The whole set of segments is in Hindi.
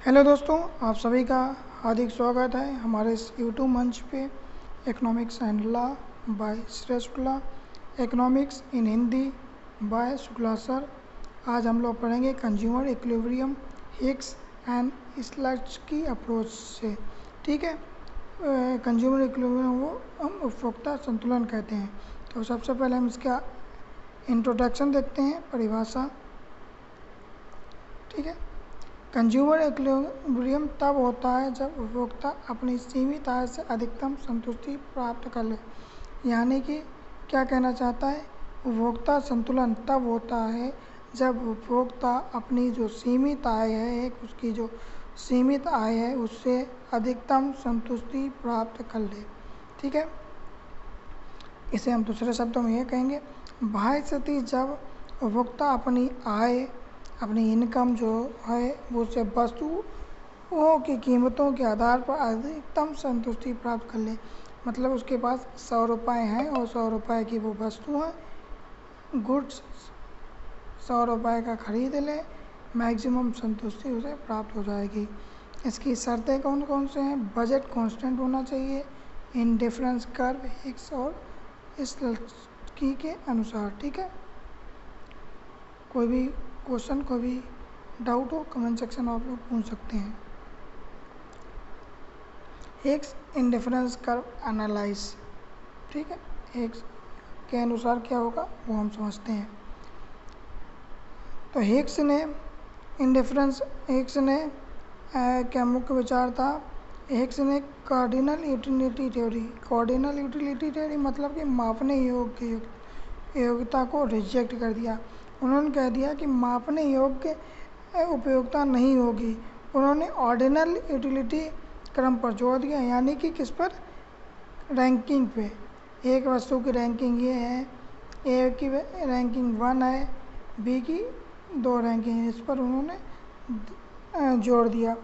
हेलो दोस्तों, आप सभी का हार्दिक स्वागत है हमारे इस यूट्यूब मंच पे इकोनॉमिक्स एंड लॉ बाय श्रेय शुक्ला, इकोनॉमिक्स इन हिंदी बाय शुक्ला सर। आज हम लोग पढ़ेंगे कंज्यूमर इक्विलिब्रियम, हिक्स एंड स्लट्ज की अप्रोच से। ठीक है, कंज्यूमर इक्विलिब्रियम वो हम उपभोक्ता संतुलन कहते हैं। तो सबसे पहले हम इसका इंट्रोडक्शन देखते हैं, परिभाषा। ठीक है, कंज्यूमर इक्विलिब्रियम तब होता है जब उपभोक्ता अपनी सीमित आय से अधिकतम संतुष्टि प्राप्त कर ले। यानी कि क्या कहना चाहता है, उपभोक्ता संतुलन तब होता है जब उपभोक्ता अपनी जो सीमित आय है, उसकी जो सीमित आय है उससे अधिकतम संतुष्टि प्राप्त कर ले। ठीक है, इसे हम दूसरे शब्दों में ये कहेंगे, बाह्य स्थिति जब उपभोक्ता अपनी आय, अपनी इनकम जो है वो से वस्तुओं की कीमतों के आधार पर अधिकतम संतुष्टि प्राप्त कर ले। मतलब उसके पास 100 रुपये हैं और 100 रुपये की वो वस्तु है, गुड्स 100 रुपये का खरीद ले, मैक्सिमम संतुष्टि उसे प्राप्त हो जाएगी। इसकी शर्तें कौन कौन से हैं, बजट कांस्टेंट होना चाहिए, इंडिफरेंस कर्व हिक्स और स्लट्स्की के अनुसार। ठीक है, कोई भी क्वेश्चन, कोई भी डाउट हो कमेंट सेक्शन में आप लोग पूछ सकते हैं। Hicks indifference curve analyse. ठीक है, हिक्स के अनुसार क्या होगा वो हम समझते हैं। तो हिक्स ने क्या मुख्य विचार था, हिक्स ने कार्डिनल यूटिलिटी थ्योरी मतलब कि मापने योग्य योग्यता को रिजेक्ट कर दिया। उन्होंने कह दिया कि मापने योग्य उपयोगिता नहीं होगी। उन्होंने ऑर्डिनल यूटिलिटी क्रम पर जोर दिया, यानी कि किस पर, रैंकिंग पे। एक वस्तु की रैंकिंग ये है, ए की रैंकिंग 1 है, बी की 2 रैंकिंग है, इस पर उन्होंने जोर दिया।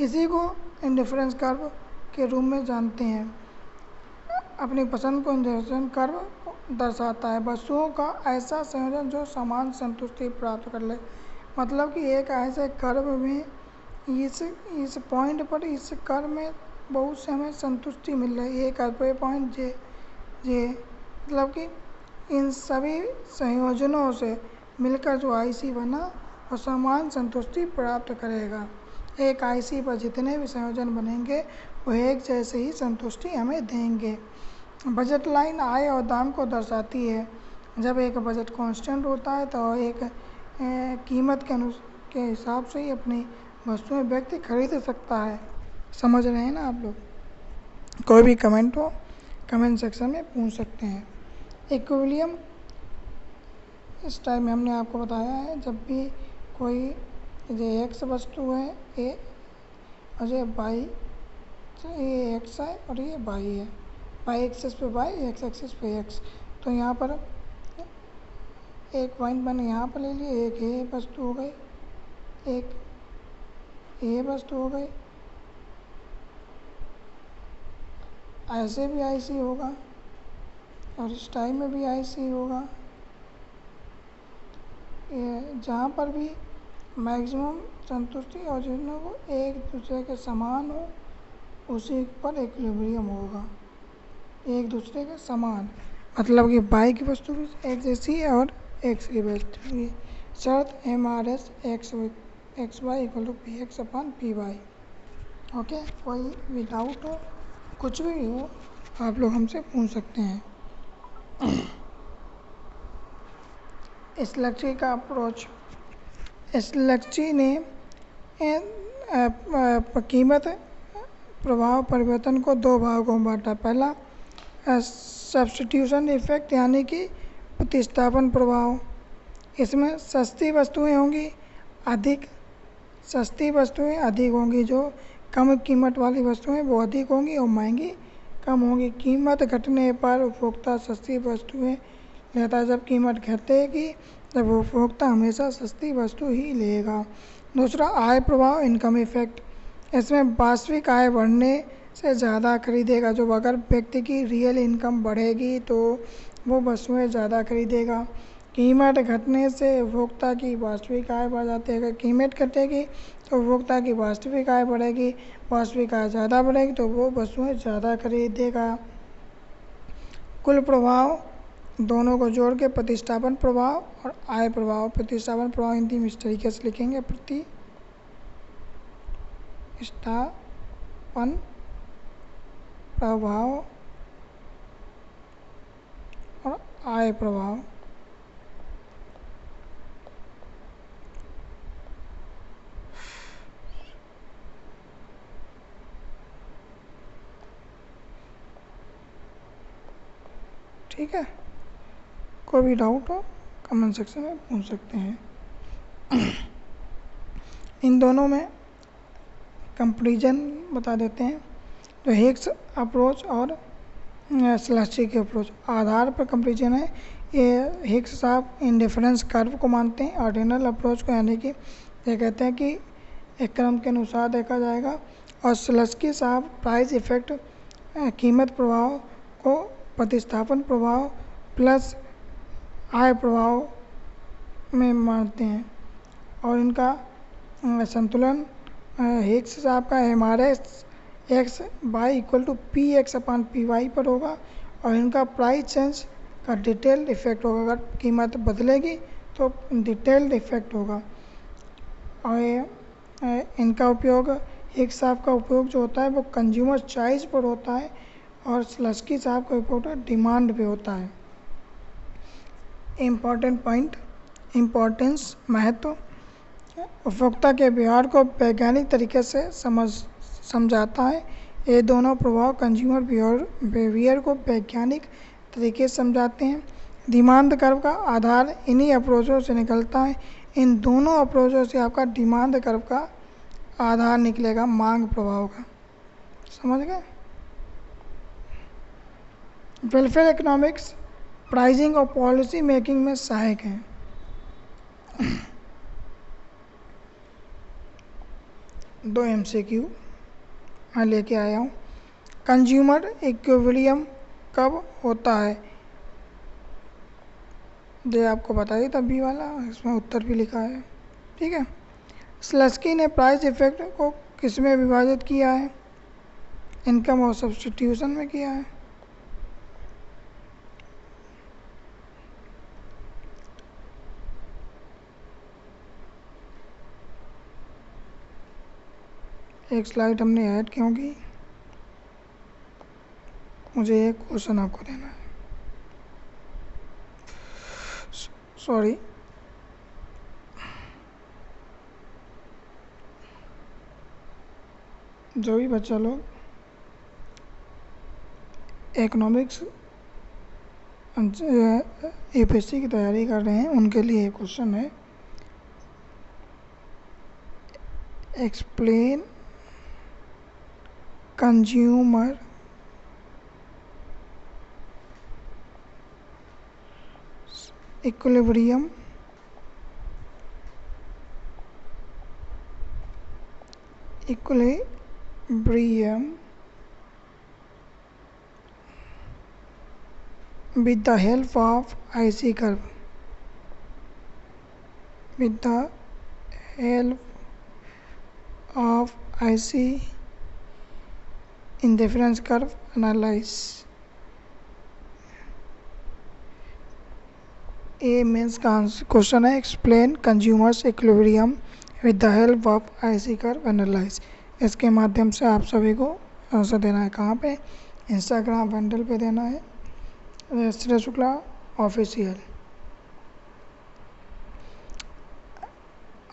इसी को इंडिफरेंस कर्व के रूप में जानते हैं। अपनी पसंद को इंडिफरेंस कर्व दर्शाता है वस्तुओं का ऐसा संयोजन जो समान संतुष्टि प्राप्त कर ले। मतलब कि एक ऐसे कर्व में इस पॉइंट पर, इस कर्व में बहुत से हमें संतुष्टि मिल रही है, एक अर्पे पॉइंट जे मतलब कि इन सभी संयोजनों से मिलकर जो आईसी बना वो समान संतुष्टि प्राप्त करेगा। एक आईसी पर जितने भी संयोजन बनेंगे वो एक जैसे ही संतुष्टि हमें देंगे। बजट लाइन आय और दाम को दर्शाती है। जब एक बजट कांस्टेंट होता है तो एक कीमत के हिसाब से ही अपनी वस्तुएं व्यक्ति खरीद सकता है। समझ रहे हैं ना आप लोग? कोई भी कमेंट हो कमेंट सेक्शन में पूछ सकते हैं। इक्विलिब्रियम इस टाइम में हमने आपको बताया है, जब भी कोई ये एक्स वस्तु है ए और ये वाई, ये एक्स है और ये वाई है, वाई एक्सिस पे वाई, एक्स एक्सिस पे एक्स। तो यहाँ पर एक पॉइंट मैंने यहाँ पर ले लिया, एक ये वस्तु हो गई, एक ये वस्तु हो गई, ऐसे भी आईसी होगा और इस टाइम में भी आईसी होगा। ये जहाँ पर भी मैक्सिमम संतुष्टि और जिनों को एक दूसरे के समान हो उसी पर इक्विलिब्रियम होगा। एक दूसरे के समान मतलब कि बाई की वस्तु भी एक जैसी है और एक्स की वस्तु भी। शर्त MRS X Y equal to P X upon P Y. Okay, कोई भी डाउट हो, कुछ भी हो, आप लोग हमसे पूछ सकते हैं। स्लट्जी का अप्रोच। स्लट्जी ने कीमत प्रभाव परिवर्तन को 2 भागों में बांटा। पहला सब्स्टिट्यूशन इफेक्ट यानी कि प्रतिस्थापन प्रभाव। इसमें सस्ती वस्तुएं अधिक होंगी, जो कम कीमत वाली वस्तुएं वो अधिक होंगी और महंगी कम होंगी। कीमत घटने पर उपभोक्ता सस्ती वस्तुएं लेता है। जब कीमत घटेगी तब उपभोक्ता हमेशा सस्ती वस्तु ही लेगा। दूसरा आय प्रभाव, इनकम इफेक्ट। इसमें वास्तविक आय बढ़ने से ज़्यादा खरीदेगा। जो अगर व्यक्ति की रियल इनकम बढ़ेगी तो वो वस्तुएं ज़्यादा खरीदेगा। कीमत घटने से उपभोक्ता की वास्तविक आय बढ़ जाती है। अगर कीमत घटेगी तो उपभोक्ता की वास्तविक आय बढ़ेगी, वास्तविक आय ज़्यादा बढ़ेगी तो वो वस्तुएं ज़्यादा खरीदेगा। कुल प्रभाव दोनों को जोड़ के प्रतिस्थापन प्रभाव और आय प्रभाव, प्रतिस्थापन प्रभाव हिंदी में इस तरीके से लिखेंगे, प्रतिस्थापन प्रभाव और आय प्रभाव। ठीक है, कोई भी डाउट हो कमेंट सेक्शन में पूछ सकते हैं। इन दोनों में कंपैरिजन बता देते हैं। तो हिग्स अप्रोच और स्लस्की के अप्रोच आधार पर कंपैरिजन है। ये हिग्स साहब इंडिफरेंस कर्व को मानते हैं, ऑर्डिनल अप्रोच को, यानी कि ये कहते हैं कि एक क्रम के अनुसार देखा जाएगा, और स्लस्की साहब प्राइस इफेक्ट कीमत प्रभाव को प्रतिस्थापन प्रभाव प्लस आय प्रभाव में मानते हैं। और इनका संतुलन हिग्स साहब का MRS X Y equal to P X upon P Y पर होगा, और इनका प्राइस चेंज का डिटेल्ड इफेक्ट होगा। अगर कीमत बदलेगी तो डिटेल्ड इफेक्ट होगा। और इनका उपयोग हिग्स साहब का उपयोग जो होता है वो कंज्यूमर चॉइस पर होता है, और स्लस्की साहब का उपयोग डिमांड पे होता है। इम्पॉर्टेंट पॉइंट, इम्पोर्टेंस, महत्व, उपभोक्ता के व्यवहार को वैज्ञानिक तरीके से समझाता है। ये दोनों प्रभाव कंज्यूमर बिहेवियर को वैज्ञानिक तरीके से समझाते हैं। डिमांड कर्व का आधार इन्हीं अप्रोचों से निकलता है। इन दोनों अप्रोचों से आपका डिमांड कर्व का आधार निकलेगा मांग प्रभाव का। समझ गए? वेलफेयर इकोनॉमिक्स प्राइसिंग और पॉलिसी मेकिंग में सहायक हैं। दो MCQ मैं लेके आया हूँ। कंज्यूमर इक्विलिब्रियम कब होता है? जो आपको बताइए तभी वाला, इसमें उत्तर भी लिखा है। ठीक है, स्लस्की ने प्राइस इफेक्ट को किस में विभाजित किया है? इनकम और सब्स्टिट्यूशन में किया है। एक स्लाइड हमने ऐड क्यों की? मुझे एक क्वेश्चन आपको देना है, सॉरी। जो भी बच्चा लोग इकोनॉमिक्स APSC की तैयारी कर रहे हैं उनके लिए एक क्वेश्चन है। Explain consumer equilibrium with the help of IC curve. With the help of IC indifference curve analyze. A means का क्वेश्चन है explain consumers equilibrium with the help of IC curve analyse. इसके माध्यम से आप सभी को आंसर देना है। कहाँ पे? इंस्टाग्राम हैंडल पे देना है, श्रेय शुक्ला ऑफिशियल।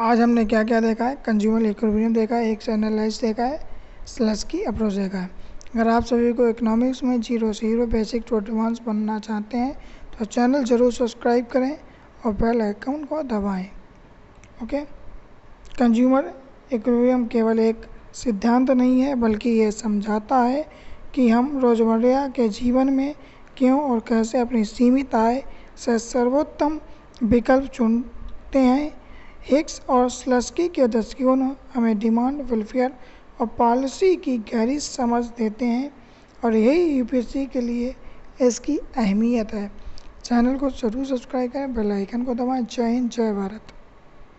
आज हमने क्या क्या देखा है? कंज्यूमर इक्विलिब्रियम देखा है, एक एनालाइज देखा है, स्लस्की अप्रोच देखा है। अगर आप सभी को इकोनॉमिक्स में 0 से हीरो बेसिक टू एडवांस बनना चाहते हैं तो चैनल ज़रूर सब्सक्राइब करें और बेल आइकन को दबाएं। ओके, कंज्यूमर इक्विलिब्रियम केवल एक सिद्धांत नहीं है, बल्कि ये समझाता है कि हम रोज़मर्रा के जीवन में क्यों और कैसे अपनी सीमित आय से सर्वोत्तम विकल्प चुनते हैं। हिग्स और स्लस्की के दृष्टिकोण हमें डिमांड, वेलफेयर और पॉलिसी की गहरी समझ देते हैं, और यही UPSC के लिए इसकी अहमियत है। चैनल को ज़रूर सब्सक्राइब करें, बेल आइकन को दबाएं। जय हिंद, जय भारत।